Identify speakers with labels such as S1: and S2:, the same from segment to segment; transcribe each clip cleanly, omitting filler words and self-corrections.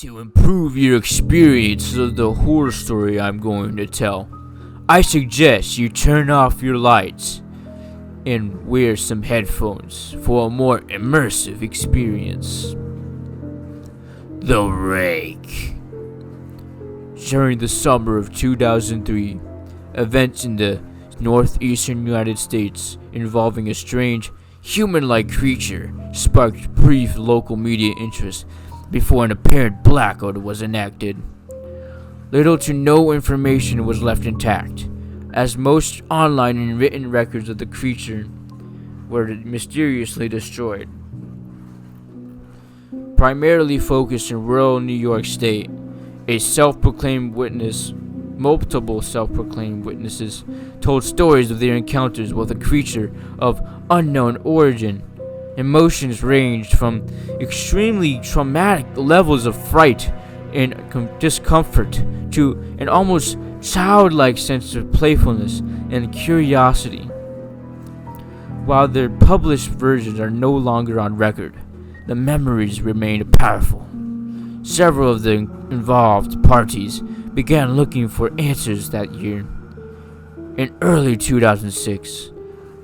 S1: To improve your experience of the horror story I'm going to tell, I suggest you turn off your lights and wear some headphones for a more immersive experience. The Rake. During the summer of 2003, events in the northeastern United States involving a strange, human-like creature sparked brief local media interest before an apparent blackout was enacted. Little to no information was left intact, as most online and written records of the creature were mysteriously destroyed. Primarily focused in rural New York State, multiple self-proclaimed witnesses told stories of their encounters with a creature of unknown origin. Emotions ranged from extremely traumatic levels of fright and discomfort to an almost childlike sense of playfulness and curiosity. While their published versions are no longer on record, the memories remained powerful. Several of the involved parties began looking for answers that year. In early 2006,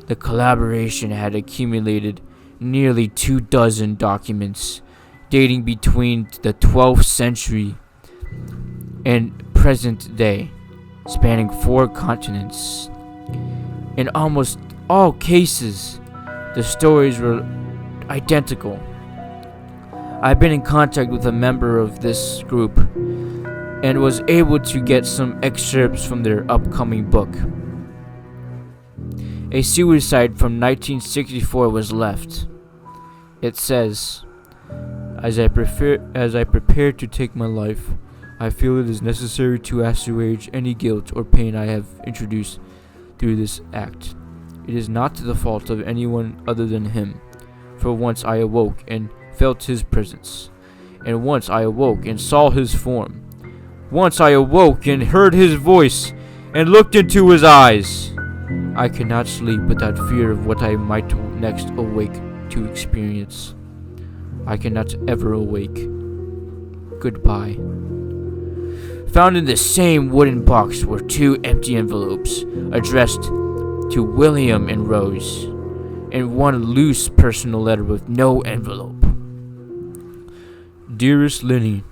S1: the collaboration had accumulated nearly 24 documents dating between the 12th century and present day, spanning 4 continents. In almost all cases, the stories were identical. I've been in contact with a member of this group and was able to get some excerpts from their upcoming book. A suicide from 1964 was left. It says, As I prepare to take my life, I feel it is necessary to assuage any guilt or pain I have introduced through this act. It is not the fault of anyone other than him, for once I awoke and felt his presence, and once I awoke and saw his form. Once I awoke and heard his voice and looked into his eyes. I cannot sleep without fear of what I might next awake to experience. I cannot ever awake. Goodbye. Found in the same wooden box were 2 empty envelopes addressed to William and Rose, and 1 loose personal letter with no envelope. Dearest Lenny,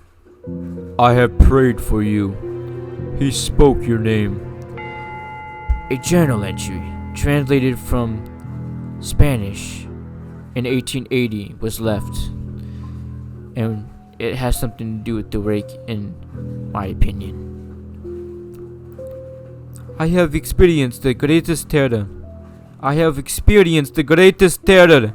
S1: I have prayed for you. He spoke your name. A journal entry, translated from Spanish in 1880, was left, and it has something to do with the Rake, in my opinion. I have experienced the greatest terror. I have experienced the greatest terror.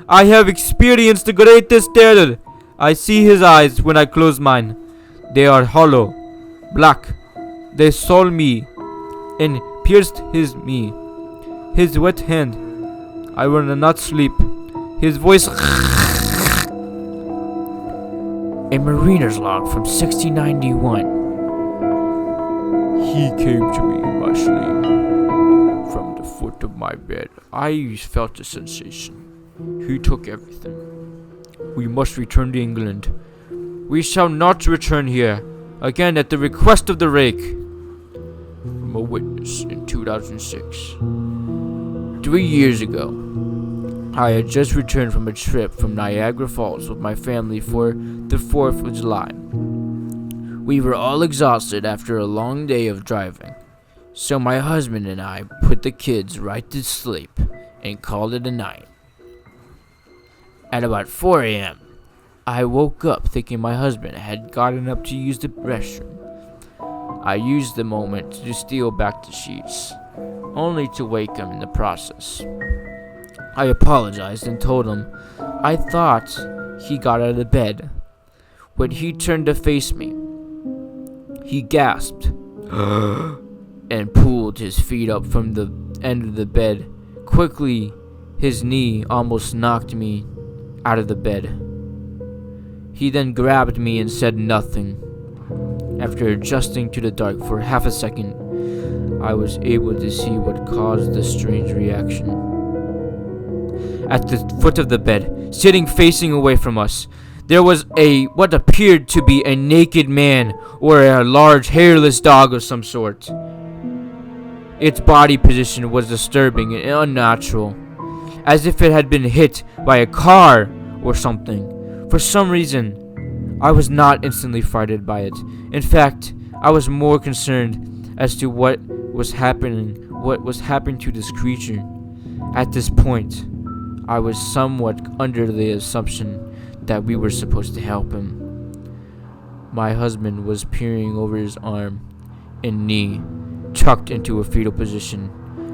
S1: I have experienced the greatest terror. I see his eyes when I close mine. They are hollow, black. They saw me and pierced me. His wet hand. I will not sleep. His voice. A mariner's log from 1691. He came to me in my sleep. From the foot of my bed, I felt a sensation. He took everything. We must return to England. We shall not return here. Again, at the request of the Rake. From a witness in 2006. 3 years ago, I had just returned from a trip from Niagara Falls with my family for the 4th of July. We were all exhausted after a long day of driving, so my husband and I put the kids right to sleep and called it a night. At about 4 a.m., I woke up thinking my husband had gotten up to use the restroom. I used the moment to steal back the sheets, only to wake him in the process. I apologized and told him I thought he got out of bed. When he turned to face me, he gasped and pulled his feet up from the end of the bed. Quickly, his knee almost knocked me out of the bed. He then grabbed me and said nothing. After adjusting to the dark for half a second, I was able to see what caused the strange reaction. At the foot of the bed, sitting facing away from us, There was what appeared to be a naked man or a large hairless dog of some sort. Its body position was disturbing and unnatural, as if it had been hit by a car or something. For some reason, I was not instantly frightened by it. In fact, I was more concerned as to what was happening to this creature. At this point, I was somewhat under the assumption that we were supposed to help him. My husband was peering over his arm and knee, tucked into a fetal position,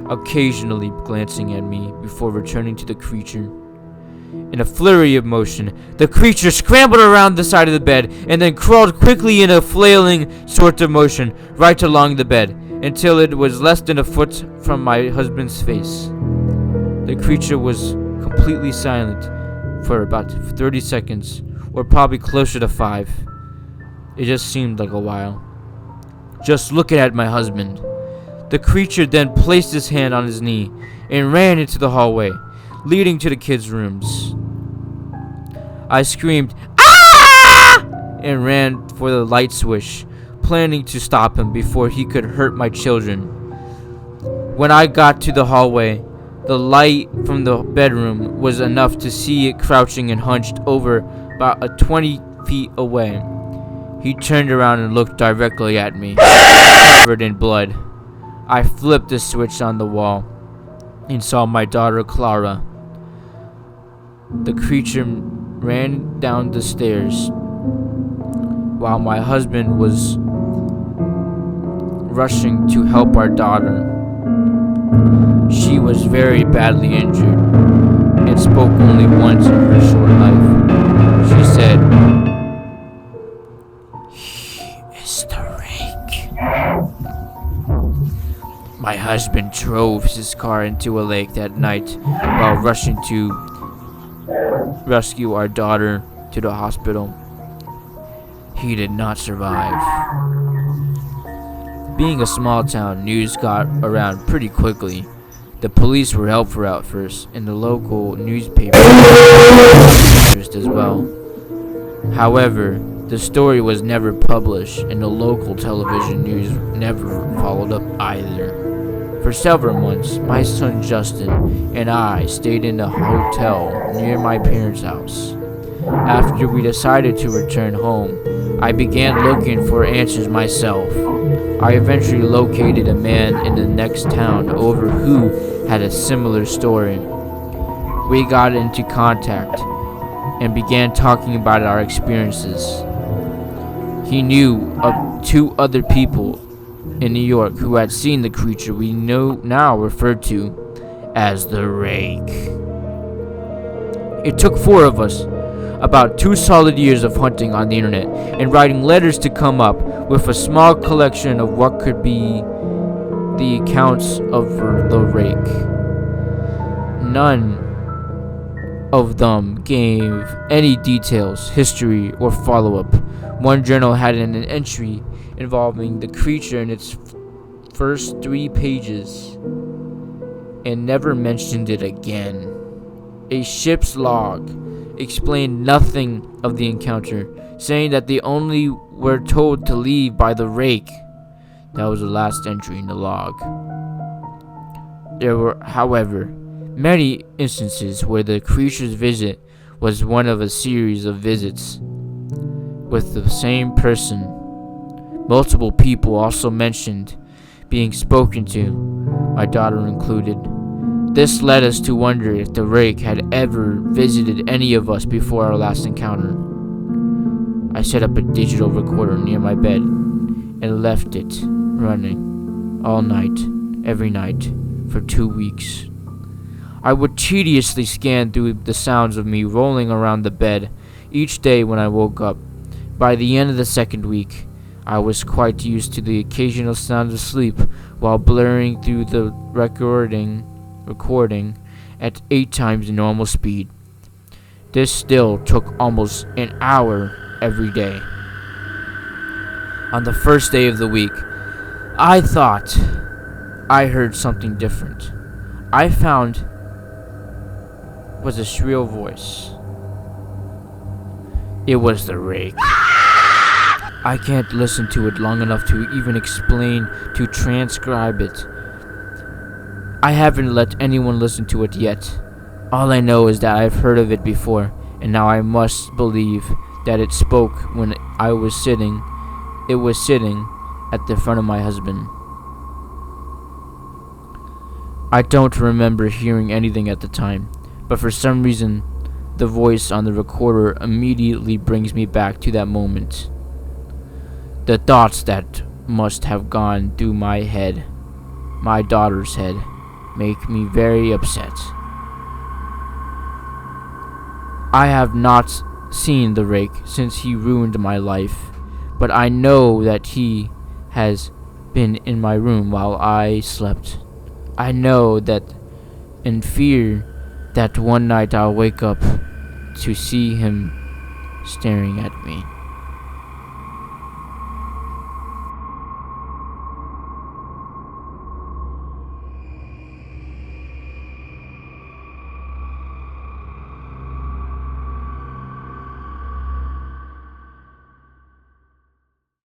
S1: occasionally glancing at me before returning to the creature. In a flurry of motion, the creature scrambled around the side of the bed and then crawled quickly in a flailing sort of motion right along the bed until it was less than a foot from my husband's face. The creature was completely silent for about 30 seconds, or probably closer to 5. It just seemed like a while. Just looking at my husband. The creature then placed his hand on his knee and ran into the hallway, leading to the kids' rooms. I screamed, "Ah!" and ran for the light switch, planning to stop him before he could hurt my children. When I got to the hallway, the light from the bedroom was enough to see it crouching and hunched over about 20 feet away. He turned around and looked directly at me, covered in blood. I flipped the switch on the wall and saw my daughter Clara. The creature ran down the stairs while my husband was rushing to help our daughter. She was very badly injured and spoke only once in her short life. She said, "He is the Rake." My husband drove his car into a lake that night while rushing to rescue our daughter to the hospital. He did not survive. Being a small town, news got around pretty quickly. The police were helpful at first, and the local newspaper interest as well. However, the story was never published, and the local television news never followed up either. For several months, my son Justin and I stayed in a hotel near my parents' house. After we decided to return home, I began looking for answers myself. I eventually located a man in the next town over who had a similar story. We got into contact and began talking about our experiences. He knew of 2 other people in New York who had seen the creature we now referred to as the Rake. It took 4 of us about 2 solid years of hunting on the internet and writing letters to come up with a small collection of what could be the accounts of the Rake. None of them gave any details, history, or follow-up. One journal had an entry involving the creature in its first 3 pages and never mentioned it again. A ship's log explained nothing of the encounter, saying that they only were told to leave by the Rake. That was the last entry in the log. There were, however, many instances where the creature's visit was one of a series of visits with the same person. Multiple people also mentioned being spoken to, my daughter included. This led us to wonder if the Rake had ever visited any of us before our last encounter. I set up a digital recorder near my bed and left it running all night, every night, for 2 weeks. I would tediously scan through the sounds of me rolling around the bed each day when I woke up. By the end of the 2nd week, I was quite used to the occasional sounds of sleep while blurring through the recording at 8 times the normal speed. This still took almost an hour every day. On the first day of the week, I thought I heard something different. I found was a shrill voice. It was the Rake. I can't listen to it long enough to even explain, to transcribe it. I haven't let anyone listen to it yet. All I know is that I've heard of it before, and now I must believe that it spoke when I was sitting. It was sitting at the front of my husband. I don't remember hearing anything at the time, but for some reason, the voice on the recorder immediately brings me back to that moment. The thoughts that must have gone through my head, my daughter's head, make me very upset. I have not seen the Rake since he ruined my life, but I know that he has been in my room while I slept. I know that in fear that one night I'll wake up to see him staring at me.